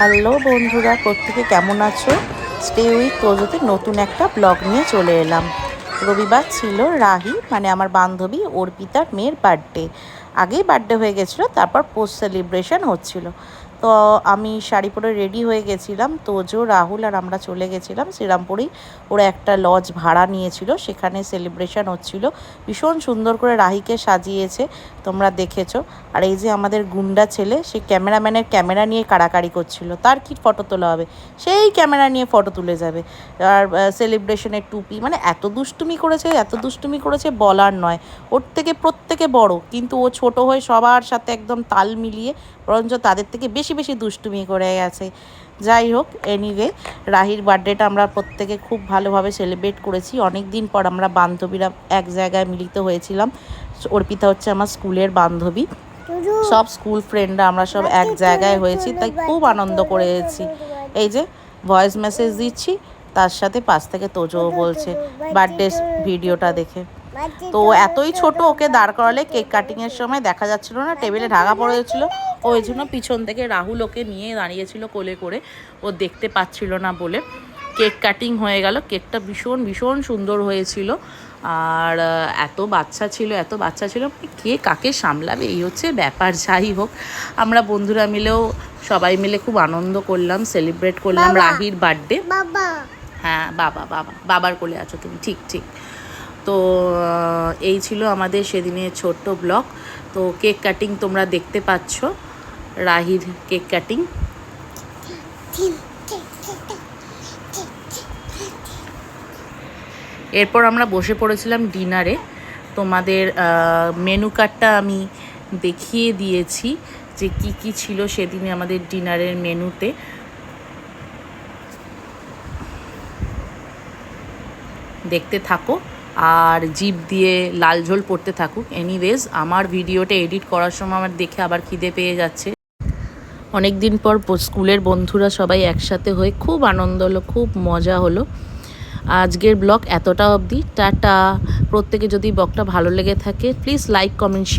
Hello বন্ধুরা, প্রত্যেকে কেমন আছো? স্টে উইথ তোজোতে নতুন একটা ব্লগ নিয়ে চলে এলাম। রবিবার ছিল রাহি মানে আমার বান্ধবী অর্পিতার মেয়ের বার্থডে। আগেই বার্থডে হয়ে গেছিলো, তারপর পোস্ট সেলিব্রেশন হচ্ছিল। তো আমি শাড়ি পরে রেডি হয়ে গেছিলাম। তোজো, রাহুল আর আমরা চলে গেছিলাম শ্রীরামপুরেই। ওরা একটা লজ ভাড়া নিয়েছিল, সেখানে সেলিব্রেশন হচ্ছিল। ভীষণ সুন্দর করে রাহিকে সাজিয়েছে, তোমরা দেখেছো। আর এই যে আমাদের গুন্ডা ছেলে, সে ক্যামেরাম্যানের ক্যামেরা নিয়ে কাড়াকাড়ি করছিল। তার কি ফটো তোলা হবে, সেই ক্যামেরা নিয়ে ফটো তুলে যাবে। আর সেলিব্রেশনের টুপি, মানে এত দুষ্টুমি করেছে বলার নয়। ওর থেকে প্রত্যেকে বড়, কিন্তু ও ছোট হয়ে সবার সাথে একদম তাল মিলিয়ে বরঞ্চ তাদের থেকে বেশি বেশি দুষ্টুমি করে গেছে। যাই হোক, এনিওয়ে, রাহির বার্থডেটা আমরা প্রত্যেকে খুব ভালোভাবে সেলিব্রেট করেছি। অনেক দিন পর আমরা বান্ধবীরা এক জায়গায় মিলিত হয়েছিলাম। অর্পিতা হচ্ছে আমার স্কুলের বান্ধবী, সব স্কুল ফ্রেন্ডরা আমরা সব এক জায়গায় হয়েছি, তাই খুব আনন্দ করেছি। এই যে ভয়েস মেসেজ দিচ্ছি, তার সাথে পাশ থেকে তোজো বলছে বার্থডে ভিডিওটা দেখে। তো এতই ছোট, ওকে দাঁড় করালে কেক কাটিংয়ের সময় দেখা যাচ্ছিল না, টেবিলে ঢাকা পড়ে যাচ্ছিলো। ওই জন্য পিছন থেকে রাহুল ওকে নিয়ে দাঁড়িয়েছিল কোলে করে, ও দেখতে পাচ্ছিল না বলে। কেক কাটিং হয়ে গেল, কেকটা ভীষণ ভীষণ সুন্দর হয়েছিল। আর এত বাচ্চা ছিল, কে কাকে সামলাবে, এই হচ্ছে ব্যাপার। যাই হোক, আমরা বন্ধুরা মিলেও সবাই মিলে খুব আনন্দ করলাম, সেলিব্রেট করলাম রাহির বার্থডে। হ্যাঁ, বাবার কোলে আছো তুমি, ঠিক ঠিক। তো এই ছিল আমাদের সেদিনের ছোট্ট ব্লগ। তো কেক কাটিং তোমরা দেখতে পাচ্ছ, রাহির কেক কাটিং। এরপর আমরা বসে পড়েছিলাম ডিনারে। তোমাদের মেনু কার্ডটা আমি দেখিয়ে দিয়েছি যে কি কি ছিল সেদিনে আমাদের ডিনারের মেনুতে। দেখতে থাকো আর জিভ দিয়ে লাল ঝোল পড়তে থাকুক। এনিওয়েজ, আমার ভিডিওটা এডিট করার সময় আমার দেখে আবার খিদে পেয়ে যাচ্ছে। অনেক দিন পর স্কুলের বন্ধুরা সবাই একসাথে হয়ে খুব আনন্দ হলো, খুব মজা হলো। আজকের ব্লগ এতটা অবধি, টাটা। প্রত্যেকে যদি ব্লগটা ভালো লেগে থাকে প্লিজ লাইক, কমেন্ট, শেয়ার।